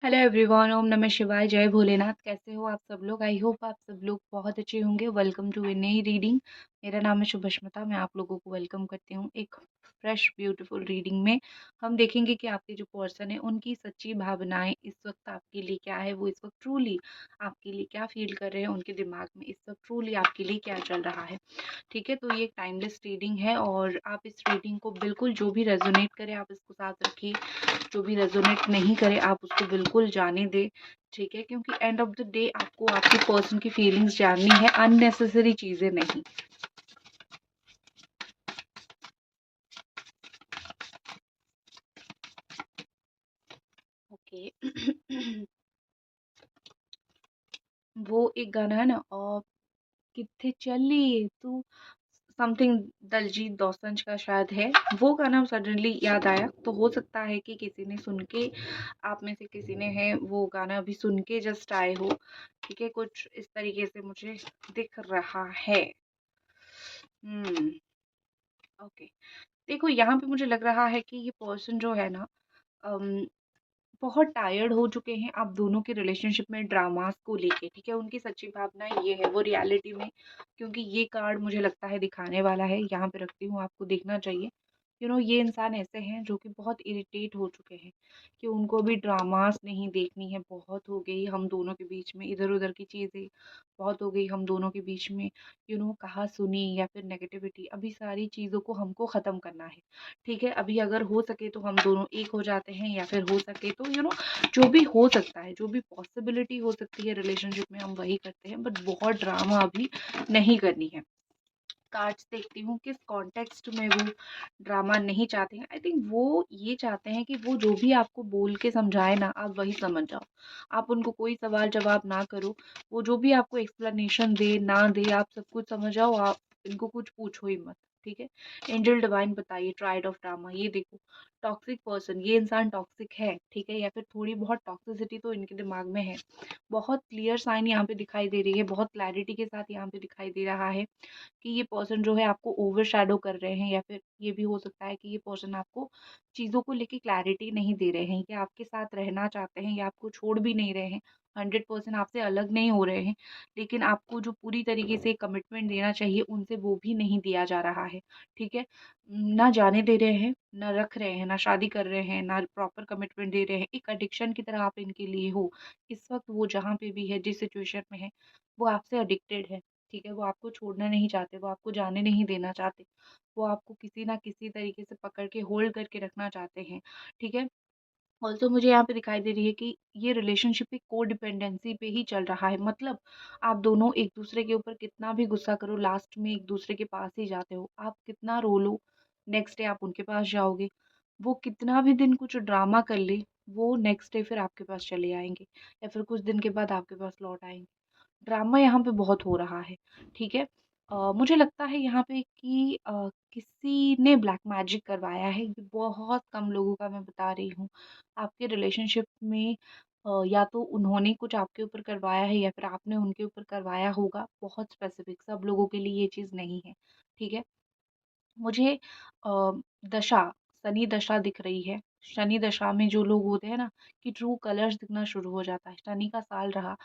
Hello everyone, ओम नमः शिवाय, जय भोलेनाथ। कैसे हो आप सब लोग? आई होप आप सब लोग बहुत अच्छे होंगे। वेलकम टू ए नई रीडिंग। मेरा नाम है शुभस्मिता। मैं आप लोगों को वेलकम करती हूँ एक फ्रेश ब्यूटीफुल रीडिंग में। हम देखेंगे कि आपके जो पर्सन है उनकी सच्ची भावनाएं इस वक्त आपके लिए क्या है, वो इस वक्त ट्रूली आपके लिए क्या फील कर रहे हैं, उनके दिमाग में इस वक्त ट्रूली आपके लिए क्या चल रहा है। ठीक है, तो ये एक टाइमलेस रीडिंग है और आप इस रीडिंग को बिल्कुल जो भी रेजोनेट करे आप इसको साथ रखिए, जो भी रेजोनेट नहीं करे आप उसको बिल्कुल जाने दे। ठीक है, क्योंकि एंड ऑफ द डे आपको आपकी पर्सन की फीलिंग्स जाननी है, अननेसेसरी चीजें नहीं। ओके। वो एक गाना है ना, और किथे चली तू, समथिंग, दलजीत दोसांझ का शायद है। वो गाना सडनली याद आया, तो हो सकता है कि किसी ने सुन के, आप में से किसी ने है वो गाना अभी सुन के जस्ट आए हो। ठीक है, कुछ इस तरीके से मुझे दिख रहा है। हम्म। ओके। देखो, यहाँ पे मुझे लग रहा है कि ये पर्सन जो है ना, अम, बहुत टायर्ड हो चुके हैं आप दोनों के रिलेशनशिप में ड्रामास को लेके। ठीक है, उनकी सच्ची भावना ये है, वो रियलिटी में, क्योंकि ये कार्ड मुझे लगता है दिखाने वाला है, यहाँ पे रखती हूँ, आपको देखना चाहिए। ये इंसान ऐसे हैं जो कि बहुत इरिटेट हो चुके हैं, कि उनको भी ड्रामास नहीं देखनी है। बहुत हो गई हम दोनों के बीच में इधर उधर की चीज़ें, बहुत हो गई हम दोनों के बीच में कहा सुनी या फिर नेगेटिविटी। अभी सारी चीज़ों को हमको ख़त्म करना है। ठीक है, अभी अगर हो सके तो हम दोनों एक हो जाते हैं, या फिर हो सके तो जो भी हो सकता है, जो भी पॉसिबिलिटी हो सकती है रिलेशनशिप में, हम वही करते हैं। बट बहुत ड्रामा अभी नहीं करनी है। कार्ड्स देखती हूँ किस कॉन्टेक्स्ट में वो ड्रामा नहीं चाहते हैं। आई थिंक वो ये चाहते हैं कि वो जो भी आपको बोल के समझाए ना, आप वही समझ जाओ। आप उनको कोई सवाल जवाब ना करो। वो जो भी आपको एक्सप्लेनेशन दे ना दे, आप सब कुछ समझ जाओ। आप इनको कुछ पूछो ही मत। ठीक है, एंजल डिवाइन बताइए, ट्राइड ऑफ ड्रामा। ये देखो, टॉक्सिक पर्सन, ये इंसान टॉक्सिक है। ठीक है, या फिर थोड़ी बहुत टॉक्सिसिटी तो इनके दिमाग में है। बहुत क्लियर साइन यहाँ पे दिखाई दे रही है, बहुत क्लैरिटी के साथ यहाँ पे दिखाई दे रहा है कि ये पर्सन जो है आपको ओवर शैडो कर रहे हैं, या फिर ये भी हो सकता है कि ये पर्सन आपको चीज़ों को लेके क्लैरिटी नहीं दे रहे हैं, या आपके साथ रहना चाहते हैं, या आपको छोड़ भी नहीं रहे हैं। 100% आपसे अलग नहीं हो रहे हैं, लेकिन आपको जो पूरी तरीके से कमिटमेंट देना चाहिए उनसे वो भी नहीं दिया जा रहा है। ठीक है, ना जाने दे रहे हैं, ना रख रहे हैं, ना शादी कर रहे हैं, ना प्रॉपर कमिटमेंट दे रहे हैं। एक एडिक्शन की तरह आप इनके लिए हो। इस वक्त वो जहाँ पे भी है, जिस सिचुएशन में है, वो आपसे एडिक्टेड है। ठीक है, वो आपको छोड़ना नहीं चाहते, वो आपको जाने नहीं देना चाहते। वो आपको किसी ना किसी तरीके से पकड़ के होल्ड करके रखना चाहते हैं। ठीक है, ऑल्सो मुझे यहाँ पे दिखाई दे रही है कि ये रिलेशनशिप एक कोडिपेंडेंसी पे ही चल रहा है। मतलब आप दोनों एक दूसरे के ऊपर कितना भी गुस्सा करो, लास्ट में एक दूसरे के पास ही जाते हो। आप कितना रो लो, नेक्स्ट डे आप उनके पास जाओगे। वो कितना भी दिन कुछ ड्रामा कर ले, वो नेक्स्ट डे फिर आपके पास चले आएंगे, या फिर कुछ दिन के बाद आपके पास लौट आएंगे। ड्रामा यहाँ पे बहुत हो रहा है। ठीक है, मुझे लगता है यहाँ पे कि किसी ने ब्लैक मैजिक करवाया है। ये बहुत कम लोगों का मैं बता रही हूँ आपके रिलेशनशिप में। या तो उन्होंने कुछ आपके ऊपर करवाया है, या फिर आपने उनके ऊपर करवाया होगा। बहुत स्पेसिफिक, सब लोगों के लिए ये चीज़ नहीं है। ठीक है, मुझे दशा, शनि दशा दिख रही है। शनि दशा में जो लोग होते हैं ना, कि ट्रू कलर्स दिखना शुरू हो जाता है। शनि का साल रहा,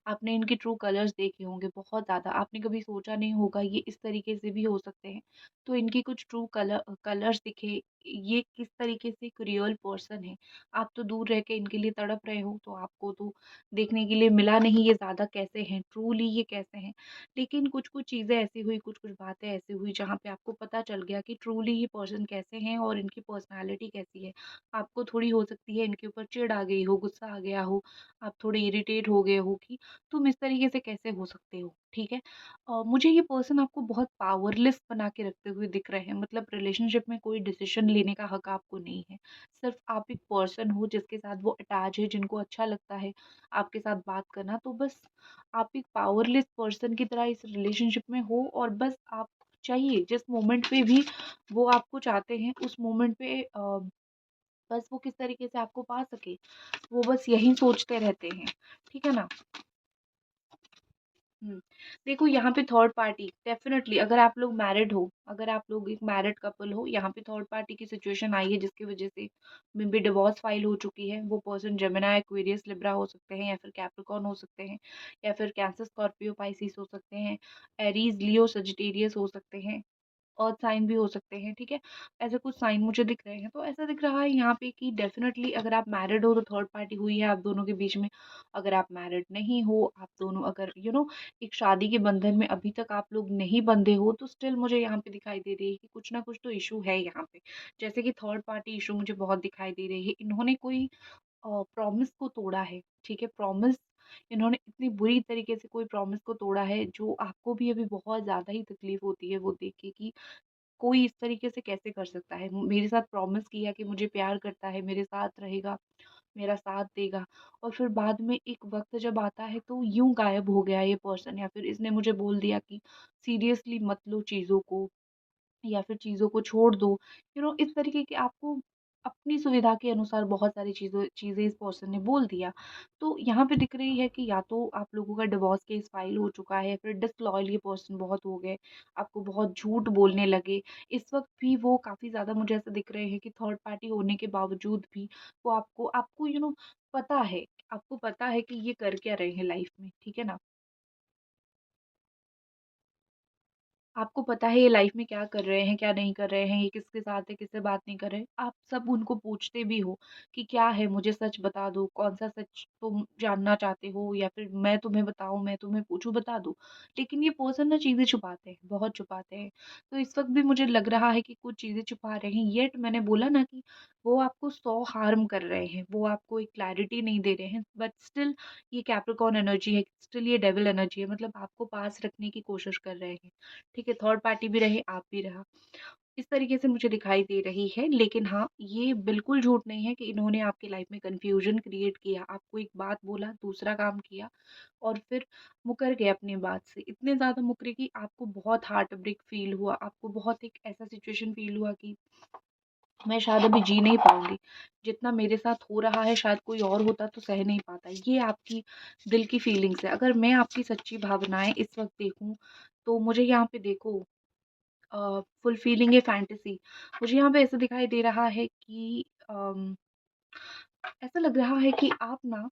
आपने इनके ट्रू कलर्स देखे होंगे बहुत ज़्यादा। आपने कभी सोचा नहीं होगा ये इस तरीके से भी हो सकते हैं। तो इनकी कुछ ट्रू कलर्स दिखे, ये किस तरीके से एक रियल पर्सन है। आप तो दूर रह के इनके लिए तड़प रहे हो, तो आपको तो देखने के लिए मिला नहीं ये ज़्यादा कैसे हैं, ट्रूली ये कैसे हैं। लेकिन कुछ-कुछ चीज़ें ऐसी हुई, कुछ-कुछ बातें ऐसी हुई जहाँ पे आपको पता चल गया कि ट्रूली ये पर्सन कैसे हैं और इनकी पर्सनैलिटी कैसी है। आपको थोड़ी हो सकती है इनके ऊपर चिढ़ आ गई हो, गुस्सा आ गया हो, आप थोड़े इरिटेट हो गए हो कि तुम इस तरीके से कैसे हो सकते हो। ठीक है? मुझे ये पर्सन आपको बहुत पावरलेस बना के रखते हुए दिख रहे हैं। मतलब रिलेशनशिप में कोई डिसीज़न लेने का हक आपको नहीं है। सिर्फ़ आप एक पर्सन हो जिसके साथ वो अटैच है, जिनको अच्छा लगता है आपके साथ बात करना। तो बस आप एक पावरलेस पर्सन की तरह इस रिलेशनशिप में हो, और बस आप चाहिए जिस मोमेंट पे भी वो आपको चाहते हैं, उस मोमेंट पे बस वो किस तरीके से आपको पा सके, वो बस यही सोचते रहते हैं। ठीक है ना? हुँ। देखो यहाँ पे थर्ड पार्टी डेफ़िनेटली अगर आप लोग मैरिड हो, अगर आप लोग एक मैरिड कपल हो, यहाँ पे थर्ड पार्टी की सिचुएशन आई है जिसकी वज़ह से मे बी डिवोर्स फाइल हो चुकी है। वो पर्सन जेमिनी, एक्वेरियस, लिब्रा हो सकते हैं या फिर कैप्रिकॉर्न हो सकते हैं या फिर कैंसर, स्कॉर्पियो, पाइसेस हो सकते हैं, एरीज़, लियो, सजिटेरियस हो सकते हैं। अर्थ साइन भी हो सकते हैं, ठीक है? ऐसे कुछ साइन मुझे दिख रहे हैं, तो ऐसा दिख रहा है यहाँ पे कि डेफ़िनेटली अगर आप मैरिड हो तो थर्ड पार्टी हुई है आप दोनों के बीच में। अगर आप मैरिड नहीं हो, आप दोनों अगर एक शादी के बंधन में अभी तक आप लोग नहीं बंधे हो, तो स्टिल मुझे यहाँ पे दिखाई दे रही है कि कुछ ना कुछ तो इश्यू है यहाँ पे। जैसे कि थर्ड पार्टी इश्यू मुझे बहुत दिखाई दे रही है। इन्होंने कोई प्रॉमिस को तोड़ा है, ठीक है? प्रॉमिस इन्होंने इतनी बुरी तरीके से कोई प्रॉमिस को तोड़ा है, जो आपको भी अभी बहुत ज़्यादा ही तकलीफ़ होती है वो देख के कि कोई इस तरीके से कैसे कर सकता है? मेरे साथ प्रॉमिस किया कि मुझे प्यार करता है, मेरे साथ रहेगा, मेरा साथ देगा और फिर बाद में एक वक़्त जब आता है तो यूँ गायब हो गया ये पर्सन या फिर इसने मुझे बोल दिया कि सीरियसली मत लो चीज़ों को या फिर चीज़ों को छोड़ दो। इस तरीके के आपको अपनी सुविधा के अनुसार बहुत सारी चीज़ें इस पर्सन ने बोल दिया। तो यहाँ पे दिख रही है कि या तो आप लोगों का डिवोर्स केस फाइल हो चुका है, फिर डिसलॉयल ये पर्सन बहुत हो गए, आपको बहुत झूठ बोलने लगे। इस वक़्त भी वो काफ़ी ज़्यादा मुझे ऐसा दिख रहे हैं कि थर्ड पार्टी होने के बावजूद भी वो आपको आपको पता है, आपको पता है कि ये कर क्या रहे हैं लाइफ़ में, ठीक है ना? आपको पता है ये लाइफ में क्या कर रहे हैं, क्या नहीं कर रहे हैं, ये किसके साथ है, किससे बात नहीं कर रहे। आप सब उनको पूछते भी हो कि क्या है मुझे सच बता दो, कौन-सा सच तुम जानना चाहते हो या फिर मैं तुम्हें बताऊँ, मैं तुम्हें पूछूँ बता दो। लेकिन ये पर्सन ना चीज़ें छुपाते हैं, बहुत छुपाते हैं। तो इस वक़्त भी मुझे लग रहा है कि कुछ चीज़ें छुपा रहे हैं, येट मैंने बोला ना कि वो आपको 100 हार्म कर रहे हैं, वो आपको एक क्लैरिटी नहीं दे रहे हैं, बट स्टिल ये कैप्रिकॉर्न एनर्जी है, स्टिल ये डेविल एनर्जी है, मतलब आपको पास रखने की कोशिश कर रहे हैं। ठीक है, थर्ड पार्टी भी रहे, आप भी रहा। इस तरीके से मुझे दिखाई दे रही है, लेकिन हाँ, ये बिल्कुल झूठ नहीं है कि इन्होंने आपकी लाइफ में कन्फ्यूज़न क्रिएट किया। आपको एक बात बोला, दूसरा काम किया और फिर मुकर गए अपनी बात से। इतने ज़्यादा मुकरे कि आपको बहुत हार्ट ब्रेक फ़ील हुआ, आपको बहुत एक ऐसा सिचुएशन फ़ील हुआ कि मैं शायद अभी जी नहीं पाऊँगी। जितना मेरे साथ हो रहा है शायद कोई और होता तो सह नहीं पाता। ये आपकी दिल की फीलिंग्स है। अगर मैं आपकी सच्ची भावनाएँ इस वक़्त देखूँ, तो मुझे यहाँ पे देखो फुलफिलिंग ए फैंटेसी मुझे यहाँ पे ऐसा दिखाई दे रहा है कि ऐसा लग रहा है कि आप ना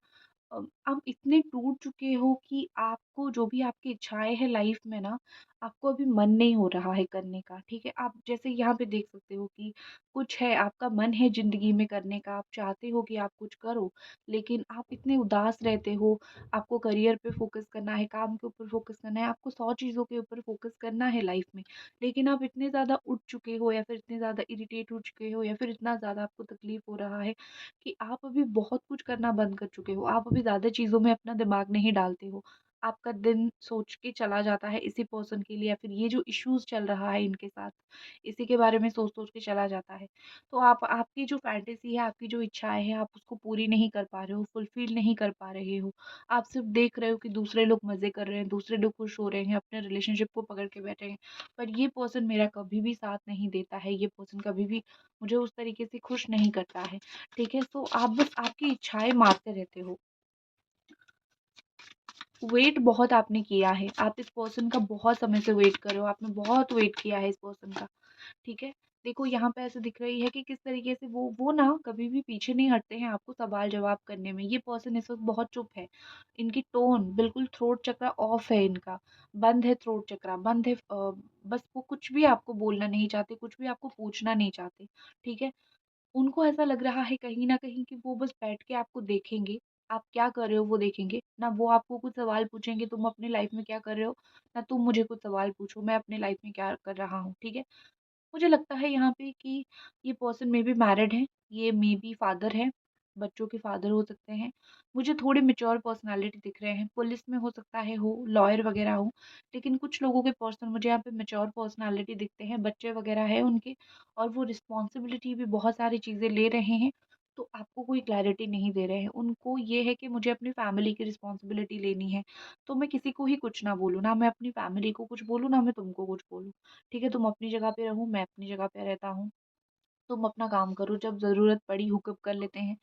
आप इतने टूट चुके हो कि आपको जो भी आपकी इच्छाएँ हैं लाइफ में ना, आपको अभी मन नहीं हो रहा है करने का, ठीक है? आप जैसे यहाँ पे देख सकते हो कि कुछ है, आपका मन है ज़िंदगी में करने का, आप चाहते हो कि आप कुछ करो, लेकिन आप इतने उदास रहते हो, आपको करियर पे फ़ोकस करना है, काम के ऊपर फ़ोकस करना है, आपको 100 चीज़ों के ऊपर फ़ोकस करना है लाइफ में, लेकिन आप इतने ज़्यादा उठ चुके हो या फिर इतने ज़्यादा इरिटेट हो चुके हो या फिर इतना ज़्यादा आपको तकलीफ़ हो रहा है कि आप अभी बहुत कुछ करना बंद कर चुके हो। आप अभी ज़्यादा चीज़ों में अपना दिमाग नहीं डालते हो। आपका दिन सोच के चला जाता है इसी पर्सन के लिए या फिर ये जो इश्यूज़ चल रहा है इनके साथ, इसी के बारे में सोच-सोच के चला जाता है। तो आप आपकी जो फैंटेसी है, आपकी जो इच्छाएँ हैं, आप उसको पूरी नहीं कर पा रहे हो, फुलफ़िल नहीं कर पा रहे हो। आप सिर्फ़ देख रहे हो कि दूसरे लोग मज़े कर रहे हैं, दूसरे लोग खुश हो रहे हैं, अपने रिलेशनशिप को पकड़ के बैठे हैं। पर ये पर्सन मेरा कभी भी साथ नहीं देता है, ये पर्सन कभी भी मुझे उस तरीके से खुश नहीं करता है। ठीक है? तो आप बस आपकी इच्छाएँ मारते रहते हो। वेट बहुत आपने किया है। आप इस पर्सन का बहुत समय से वेट कर रहे हो। आपने बहुत वेट किया है इस पर्सन का, ठीक है? देखो यहाँ पे ऐसे दिख रही है कि किस तरीके से वो ना कभी भी पीछे नहीं हटते हैं आपको सवाल-जवाब करने में। ये पर्सन इस वक़्त बहुत चुप है। इनकी टोन बिल्कुल थ्रोट चक्रा ऑफ है इनका। बंद है थ्रोट चक्रा, बंद है बस वो कुछ भी आपको बोलना नहीं चाहते, कुछ भी आपको पूछना नहीं चाहते, ठीक है? उनको ऐसा लग रहा है कहीं न कहीं कि वो बस बैठ के आपको देखेंगे, आप क्या कर रहे हो वो देखेंगे, ना वो आपको कुछ सवाल पूछेंगे तुम अपनी लाइफ़ में क्या कर रहे हो, ना तुम मुझे कुछ सवाल पूछो मैं अपनी लाइफ़ में क्या कर रहा हूँ, ठीक है? मुझे लगता है यहाँ पे कि ये पर्सन मे बी मैरिड है, ये मे बी फादर है, बच्चों के फादर हो सकते हैं। मुझे थोड़े मैच्योर पर्सनैलिटी दिख रहे हैं, पुलिस में हो सकता है हो, लॉयर वगैरह हो, लेकिन कुछ लोगों के पर्सन मुझे यहाँ पे मैच्योर पर्सनैलिटी दिखते हैं, बच्चे वगैरह हैं उनके और वो रिस्पॉन्सिबिलिटी भी बहुत सारी चीज़ें ले रहे हैं, तो आपको कोई क्लैरिटी नहीं दे रहे हैं। उनको ये है कि मुझे अपनी फैमिली की रिस्पॉन्सिबिलिटी लेनी है, तो मैं किसी को ही कुछ ना बोलूँ, ना मैं अपनी फैमिली को कुछ बोलूँ, ना मैं तुमको कुछ बोलूँ। ठीक है, तुम अपनी जगह पे रहो, मैं अपनी जगह पे रहता हूँ। तुम अपना काम करो, जब ज़रूरत पड़ी हुकअप कर लेते हैं,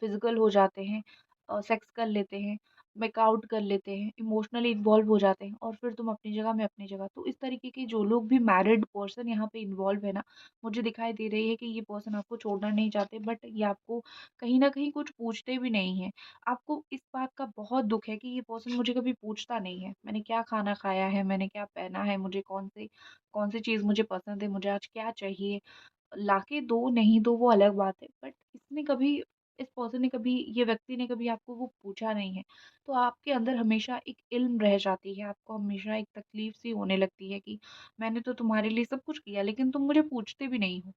फ़िज़िकल हो जाते हैं सेक्स कर लेते हैं। मेकआउट कर लेते हैं, इमोशनली इन्वॉल्व हो जाते हैं और फिर तुम अपनी जगह, मैं अपनी जगह। तो इस तरीके के जो लोग भी मैरिड पर्सन यहाँ पे इन्वॉल्व है ना, मुझे दिखाई दे रही है कि ये पर्सन आपको छोड़ना नहीं चाहते, बट ये आपको कहीं न कहीं कुछ पूछते भी नहीं हैं। आपको इस बात का बहुत दुःख है कि ये पर्सन मुझे कभी पूछता नहीं है, मैंने क्या खाना खाया है, मैंने क्या पहना है, मुझे कौन-सी चीज़ मुझे पसंद है, मुझे आज क्या चाहिए। लाके दो, नहीं दो वो अलग बात है, बट इसने कभी इस पर्सन ने कभी ये व्यक्ति ने कभी आपको वो पूछा नहीं है। तो आपके अंदर हमेशा एक इल्म रह जाती है, आपको हमेशा एक तकलीफ़ सी होने लगती है कि मैंने तो तुम्हारे लिए सब कुछ किया, लेकिन तुम मुझे पूछते भी नहीं हो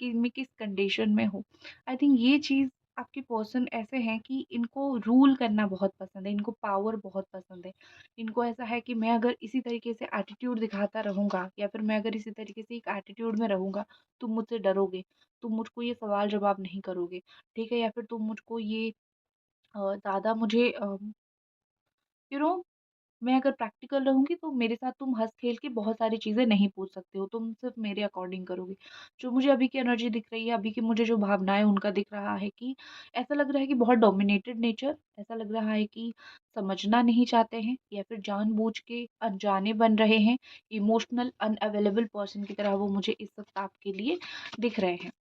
कि मैं किस कंडीशन में हूँ। आई थिंक ये चीज़ आपके पर्सन ऐसे हैं कि इनको रूल करना बहुत पसंद है, इनको पावर बहुत पसंद है। इनको ऐसा है कि मैं अगर इसी तरीके से एटीट्यूड दिखाता रहूँगा या फिर मैं अगर इसी तरीके से एक एटीट्यूड में रहूँगा, तुम मुझसे डरोगे, तुम मुझको ये सवाल-जवाब नहीं करोगे, ठीक है? या फिर तुम मुझको ये ज़्यादा मुझे यू नो मैं अगर प्रैक्टिकल रहूँगी तो मेरे साथ तुम हँस-खेल के बहुत सारी चीज़ें नहीं पूछ सकते हो, तुम सिर्फ़ मेरे अकॉर्डिंग करोगे। जो मुझे अभी की एनर्जी दिख रही है, अभी की मुझे जो भावनाएँ उनका दिख रहा है कि ऐसा लग रहा है कि बहुत डोमिनेटेड नेचर, ऐसा लग रहा है कि समझना नहीं चाहते हैं या फिर जानबूझ के अनजाने बन रहे हैं, इमोशनल अनअवेलेबल पर्सन की तरह वो मुझे इस वक़्त आपके लिए दिख रहे हैं।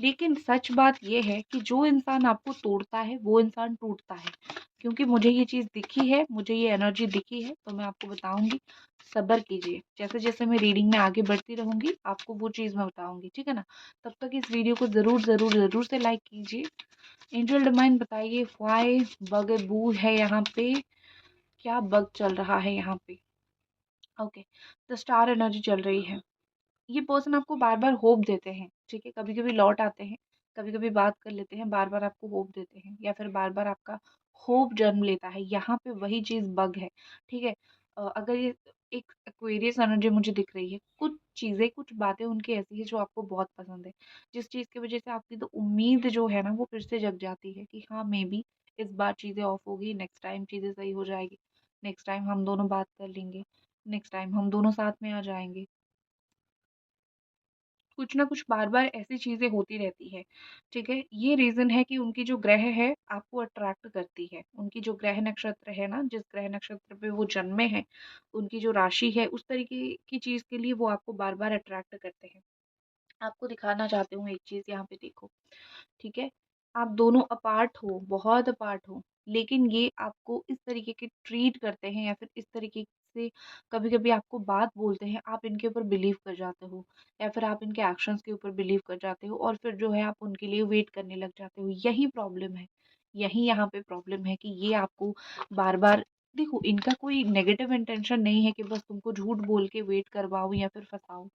लेकिन सच बात ये है कि जो इंसान आपको तोड़ता है, वो इंसान टूटता है। क्योंकि मुझे ये चीज़ दिखी है, मुझे ये एनर्जी दिखी है, तो मैं आपको बताऊँगी, सब्र कीजिए। जैसे-जैसे मैं रीडिंग में आगे बढ़ती रहूँगी, आपको वो चीज़ मैं बताऊँगी, ठीक है ना? तब तक इस वीडियो को ज़रूर, ज़रूर, ज़रूर से लाइक कीजिए। एंजल डिवाइन बताइए व्हाई बगबू है यहाँ पे? क्या बग चल रहा है यहाँ पे? ओके, द स्टार एनर्जी चल रही है। ये पर्सन आपको बार-बार होप देते हैं, ठीक है? कभी-कभी लौट आते हैं, कभी-कभी बात कर लेते हैं, बार-बार आपको होप देते हैं या फिर बार-बार आपका होप जन्म लेता है, यहाँ पे वही चीज़ बग है, ठीक है? अगर ये एक एक्वेरियस एनर्जी मुझे दिख रही है, कुछ चीज़ें, कुछ बातें उनकी ऐसी हैं जो आपको बहुत पसंद है, जिस चीज़ की वज़ह से आपकी तो उम्मीद जो है ना वो फिर से जग जाती है कि हाँ, मेबी इस बार चीज़ें ऑफ होगी, नेक्स्ट टाइम चीज़ें सही हो जाएगी, नेक्स्ट टाइम हम दोनों बात कर लेंगे, नेक्स्ट टाइम हम दोनों साथ में आ जाएँगे। कुछ ना कुछ बार-बार ऐसी चीज़ें होती रहती है, ठीक है? ये रीज़न है कि उनकी जो ग्रह है, आपको अट्रैक्ट करती है। उनकी जो ग्रह नक्षत्र है ना, जिस ग्रह नक्षत्र पे वो जन्मे हैं, उनकी जो राशि है, उस तरीके की चीज़ के लिए वो आपको बार-बार अट्रैक्ट करते हैं। आपको दिखाना चाहती हूँ एक चीज़ यहाँ पे देखो। ठीक है? आप दोनों अपार्ट हो, बहुत अपार्ट हो, लेकिन ये आपको इस तरीके के ट्रीट करते हैं या फिर इस तरीके से कभी-कभी आपको बात बोलते हैं, आप इनके ऊपर बिलीव कर जाते हो या फिर आप इनके एक्शंस के ऊपर बिलीव कर जाते हो और फिर जो है आप उनके लिए वेट करने लग जाते हो। यही प्रॉब्लम है। यही यहाँ पे प्रॉब्लम है कि ये आपको बार-बार देखो इनका कोई नेगेटिव इंटेंशन नहीं है कि बस तुमको झूठ बोल के वेट करवाऊँ या फिर फँसाऊँ।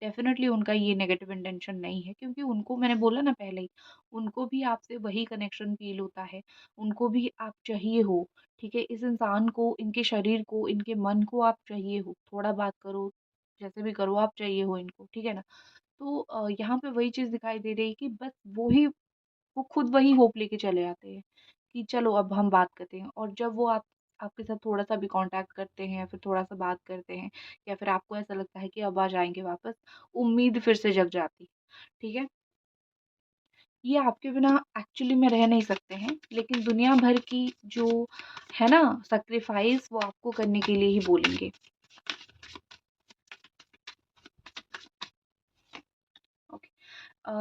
डेफ़िनेटली उनका ये नेगेटिव इंटेंशन नहीं है क्योंकि उनको मैंने बोला ना पहले ही, उनको भी आपसे वही कनेक्शन फ़ील होता है, उनको भी आप चाहिए हो, ठीक है? इस इंसान को, इनके शरीर को, इनके मन को आप चाहिए हो, थोड़ा बात करो, जैसे भी करो आप चाहिए हो इनको, ठीक है ना? तो यहाँ पे वही चीज़ दिखाई दे रही है कि बस वो खुद वही होप लेके चले आते हैं, कि चलो अब हम बात करते हैं और जब वो आपके साथ थोड़ा-सा भी कॉन्टैक्ट करते हैं या फिर थोड़ा-सा बात करते हैं या फिर आपको ऐसा लगता है कि अब आ जाएँगे वापस, उम्मीद फिर से जग जाती है, ठीक है? ये आपके बिना एक्चुअली में रह नहीं सकते हैं, लेकिन दुनिया भर की जो है ना सैक्रिफ़ाइस वो आपको करने के लिए ही बोलेंगे। ओके।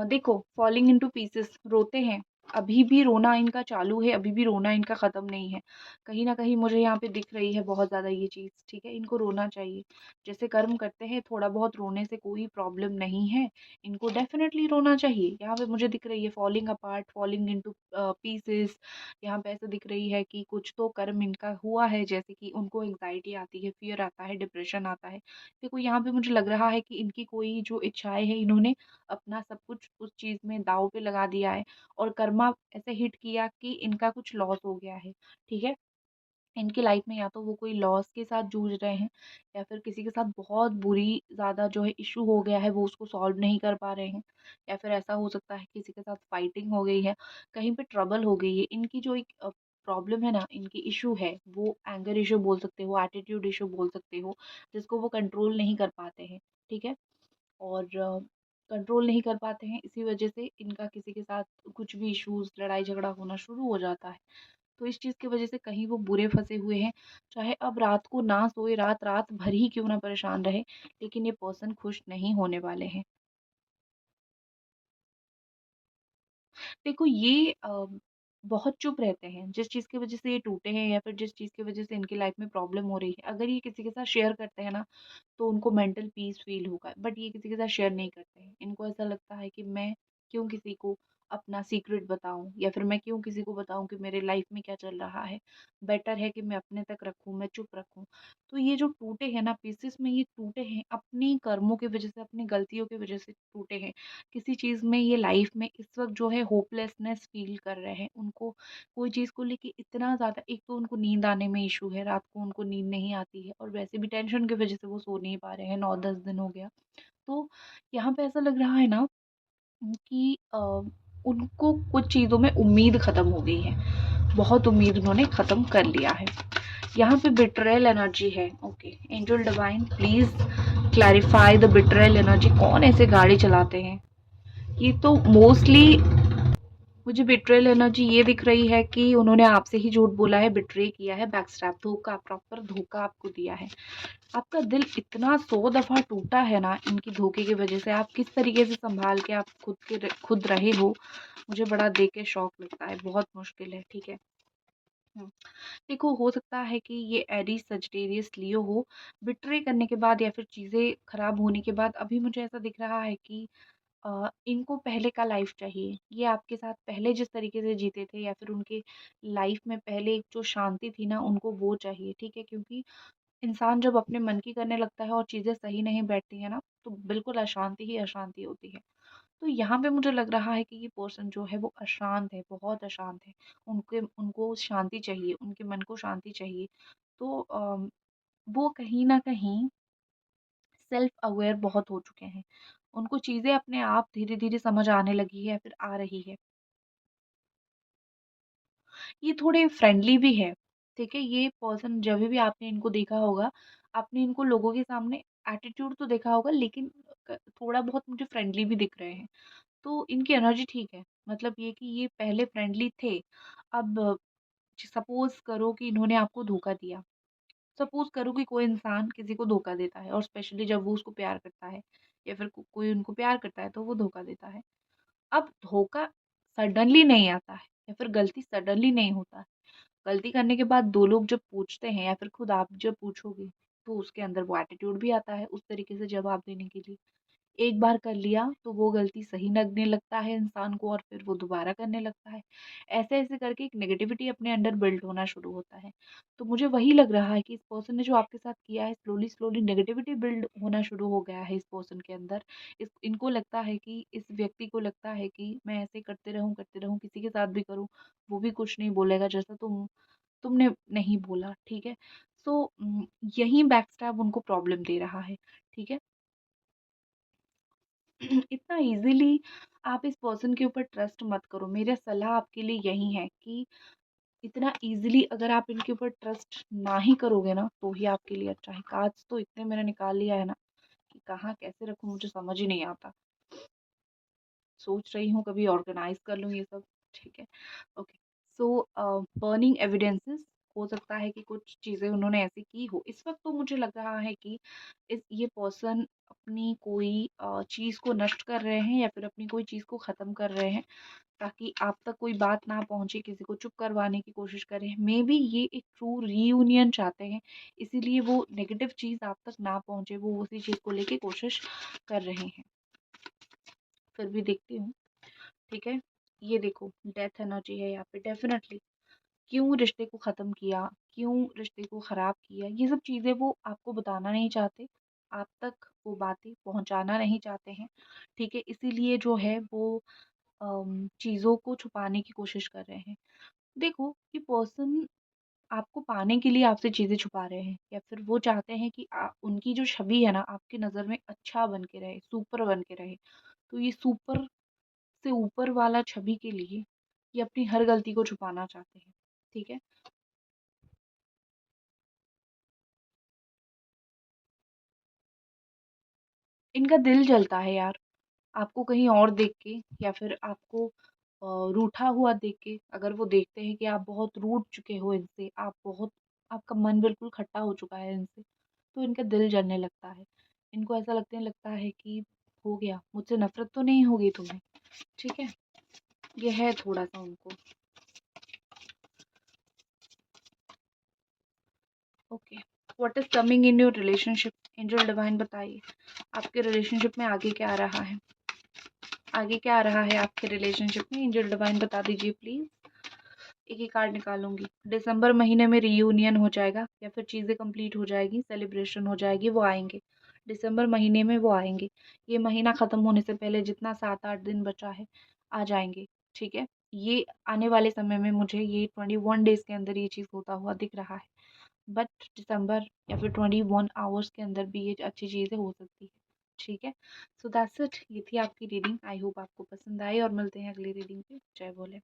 देखो फॉलिंग इंटू पीसेस रोते हैं, अभी भी रोना इनका चालू है, अभी भी रोना इनका ख़त्म नहीं है। कहीं न कहीं मुझे यहाँ पे दिख रही है बहुत ज़्यादा ये चीज़, ठीक है? इनको रोना चाहिए। जैसे कर्म करते हैं थोड़ा बहुत रोने से कोई प्रॉब्लम नहीं है, इनको डेफ़िनेटली रोना चाहिए। यहाँ पे मुझे दिख रही है falling apart, falling into pieces, यहाँ पे ऐसे दिख रही है कि कुछ तो कर्म इनका हुआ है, जैसे कि उनको एंग्ज़ायटी आती है, फ़ियर आता है, डिप्रेशन आता है। देखो यहाँ पे मुझे लग रहा है कि इनकी कोई जो इच्छाएँ हैं इन्होंने अपना सब कुछ उस चीज़ में दाँव पे लगा दिया है और कर्मा ऐसे हिट किया कि इनका कुछ लॉस हो गया है, ठीक है? इनकी लाइफ में या तो वो कोई लॉस के साथ जूझ रहे हैं या फिर किसी के साथ बहुत बुरी ज़्यादा जो है इश्यू हो गया है, वो उसको सॉल्व नहीं कर पा रहे हैं या फिर ऐसा हो सकता है किसी के साथ फाइटिंग हो गई है, कहीं पे ट्रबल हो गई है। इनकी जो एक प्रॉब्लम है ना, इनकी इश्यू है, वो एंगर इश्यू बोल सकते हो, एटीट्यूड इश्यू बोल सकते हो, जिसको वो कंट्रोल नहीं कर पाते हैं, ठीक है? और कंट्रोल नहीं कर पाते हैं, इसी वजह से इनका किसी के साथ कुछ भी इश्यूज़, लड़ाई झगड़ा होना शुरू हो जाता है। तो इस चीज़ की वज़ह से कहीं वो बुरे फँसे हुए हैं, चाहे अब रात को ना सोए, रात भर ही क्यों ना परेशान रहे, लेकिन ये पर्सन खुश नहीं होने वाले हैं। देखो ये बहुत चुप रहते हैं, जिस चीज़ की वज़ह से ये टूटे हैं या फिर जिस चीज़ की वज़ह से इनकी लाइफ़ में प्रॉब्लम हो रही है, अगर ये किसी के साथ शेयर करते हैं ना, तो उनको मेंटल पीस फ़ील होगा, बट ये किसी के साथ शेयर नहीं करते हैं। इनको ऐसा लगता है कि मैं क्यों किसी को अपना सीक्रेट बताऊँ या फिर मैं क्यों किसी को बताऊँ कि मेरे लाइफ़ में क्या चल रहा है। बेटर है कि मैं अपने तक रखूँ, मैं चुप रखूँ। तो ये जो टूटे हैं ना पीसेस में, ये टूटे हैं अपनी कर्मों की वज़ह से, अपनी गलतियों की वज़ह से टूटे हैं। किसी चीज़ में ये लाइफ़ में इस वक़्त जो है होपलेसनेस फ़ील कर रहे हैं। उनको कोई चीज़ को लेके इतना ज़्यादा, एक तो उनको नींद आने में इश्यू है, रात को उनको नींद नहीं आती है और वैसे भी टेंशन की वज़ह से वो सो नहीं पा रहे हैं, 9-10 दिन हो गया। तो यहाँ पे ऐसा लग रहा है ना कि उनको कुछ चीज़ों में उम्मीद ख़त्म हो गई है। बहुत उम्मीद उन्होंने ख़त्म कर लिया है। यहाँ पे बिट्रेयल एनर्जी है। Okay, angel divine please clarify the betrayal energy. कौन ऐसे गाड़ी चलाते हैं? ये तो मोस्टली मुझे बिट्रेयल एनर्जी ये दिख रही है कि उन्होंने आपसे ही झूठ बोला है, बिट्रे किया है, बैकस्टैब, धोखा, प्रॉपर धोखा आपको दिया है। आपका दिल इतना 100 दफ़ा टूटा है ना इनकी धोखे की वज़ह से, आप किस तरीके से सँभाल के आप खुद रहे हो, मुझे बड़ा देख के शॉक लगता है, बहुत मुश्किल है, ठीक है? हुँ। देखो हो सकता है कि ये एरीज़, सजिटेरियस, लियो हो, बिट्रे करने के बाद या फिर चीज़ें खराब होने के बाद अभी मुझे ऐसा दिख रहा है कि इनको पहले का लाइफ चाहिए। ये आपके साथ पहले जिस तरीके से जीते थे या फिर उनके लाइफ में पहले एक जो शांति थी ना, उनको वो चाहिए, ठीक है? क्योंकि इंसान जब अपने मन की करने लगता है और चीज़ें सही नहीं बैठती हैं ना, तो बिल्कुल अशांति ही अशांति होती है। तो यहाँ पे मुझे लग रहा है कि ये पर्सन जो है वो अशांत है, बहुत अशांत है। उनके उनको शांति चाहिए, उनके मन को शांति चाहिए। तो वो कहीं न कहीं सेल्फ अवेयर बहुत हो चुके हैं। उनको चीज़ें अपने आप धीरे-धीरे समझ आने लगी है या फिर आ रही है। ये थोड़े फ्रेंडली भी है, ठीक है? ये पर्सन जभी भी आपने इनको देखा होगा, आपने इनको लोगों के सामने एटीट्यूड तो देखा होगा, लेकिन थोड़ा बहुत मुझे फ्रेंडली भी दिख रहे हैं। तो इनकी एनर्जी ठीक है। मतलब ये कि ये पहले फ्रेंडली थे, अब सपोज़ करो कि इन्होंने आपको धोखा दिया। सपोज़ करो कि कोई इंसान किसी को धोखा देता है और स्पेशली जब वो उसको प्यार करता है या फिर कोई उनको प्यार करता है तो वो धोखा देता है। अब धोखा सडनली नहीं आता है या फिर गलती सडनली नहीं होता है। गलती करने के बाद 2 लोग जब पूछते हैं या फिर खुद आप जब पूछोगे, तो उसके अंदर वो एटीट्यूड भी आता है उस तरीके से जवाब देने के लिए। एक बार कर लिया तो वो गलती सही लगने लगता है इंसान को और फिर वो दोबारा करने लगता है। ऐसे-ऐसे करके एक नेगेटिविटी अपने अंडर बिल्ड होना शुरू होता है। तो मुझे वही लग रहा है कि इस पर्सन ने जो आपके साथ किया है, स्लोली-स्लोली नेगेटिविटी बिल्ड होना शुरू हो गया है इस पर्सन के अंदर। इस इनको लगता है कि इस व्यक्ति को लगता है कि मैं ऐसे करते रहूँ, किसी के साथ भी करूँ, वो भी कुछ नहीं बोलेगा जैसा तुमने नहीं बोला, ठीक है? सो यही बैकस्टैब उनको प्रॉब्लम दे रहा है, ठीक है? इतना ईज़िली आप इस पर्सन के ऊपर ट्रस्ट मत करो। मेरा सलाह आपके लिए यही है कि इतना ईज़िली अगर आप इनके ऊपर ट्रस्ट ना ही करोगे ना, तो ही आपके लिए अच्छा है। कार्ड्स तो इतने मैंने निकाल लिया है ना कि कहाँ कैसे रखूँ मुझे समझ ही नहीं आता। सोच रही हूँ कभी ऑर्गेनाइज़ कर लूँ ये सब, ठीक है। ओके, सो बर्निंग एविडेंसेस, हो सकता है कि कुछ चीज़ें उन्होंने ऐसी की हो। इस वक़्त तो मुझे लग रहा है कि इस ये पर्सन अपनी कोई चीज़ को नष्ट कर रहे हैं या फिर अपनी कोई चीज़ को ख़त्म कर रहे हैं, ताकि आप तक कोई बात ना पहुँचे, किसी को चुप करवाने की कोशिश कर रहे हैं। मेबी ये एक ट्रू रियूनियन चाहते हैं, इसीलिए वो नेगेटिव चीज़ आप तक ना पहुँचे, वो उसी चीज़ को लेके कोशिश कर रहे हैं। फिर भी देखती हूँ, ठीक है? ये देखो डेथ एनर्जी है यहाँ पे डेफ़िनेटली। क्यों रिश्ते को ख़त्म किया, क्यों रिश्ते को ख़राब किया, ये सब चीज़ें वो आपको बताना नहीं चाहते, आप तक वो बातें पहुँचाना नहीं चाहते हैं, ठीक है? इसीलिए जो है वो चीज़ों को छुपाने की कोशिश कर रहे हैं। देखो, ये पर्सन आपको पाने के लिए आपसे चीज़ें छुपा रहे हैं या फिर वो चाहते हैं कि उनकी जो छवि है ना आपकी नज़र में अच्छा बन के रहे, सुपर बन के रहे। तो ये सुपर से ऊपर वाला छवि के लिए ये अपनी हर गलती को छुपाना चाहते हैं, ठीक है? इनका दिल जलता है यार, आपको कहीं और देख के या फिर आपको रूठा हुआ देख के, अगर वो देखते हैं कि आप बहुत रूठ चुके हो इनसे, आपका मन बिल्कुल खट्टा हो चुका है इनसे, तो इनका दिल जलने लगता है। इनको ऐसा लगता है कि हो गया, मुझसे नफ़रत तो नहीं होगी तुम्हें, ठीक है? ये है थोड़ा-सा उनको। Okay, what is coming in your relationship? Angel divine बताइए, आपके रिलेशनशिप में आगे क्या आ रहा है? आगे क्या आ रहा है आपके रिलेशनशिप में? एंजल डिवाइन बता दीजिए प्लीज़। एक ही कार्ड निकालूंगी। दिसंबर महीने में रीयूनियन हो जाएगा या फिर चीज़ें कंप्लीट हो जाएगी, सेलिब्रेशन हो जाएगी, वो आएंगे। दिसंबर महीने में वो आएंगे। ये महीना ख़त्म होने से पहले जितना 7-8 दिन बचा है, आ जाएंगे, ठीक है? ये आने वाले समय में मुझे ये 21 डेज़ के अंदर ये चीज़ होता हुआ दिख रहा है। बट दिसंबर या फिर 21 आवर्स के अंदर भी ये अच्छी चीज़ें हो सकती है, ठीक है? So that's it. ये थी आपकी रीडिंग। आई होप आपको पसंद आई और मिलते हैं अगली रीडिंग पे। जय भोले।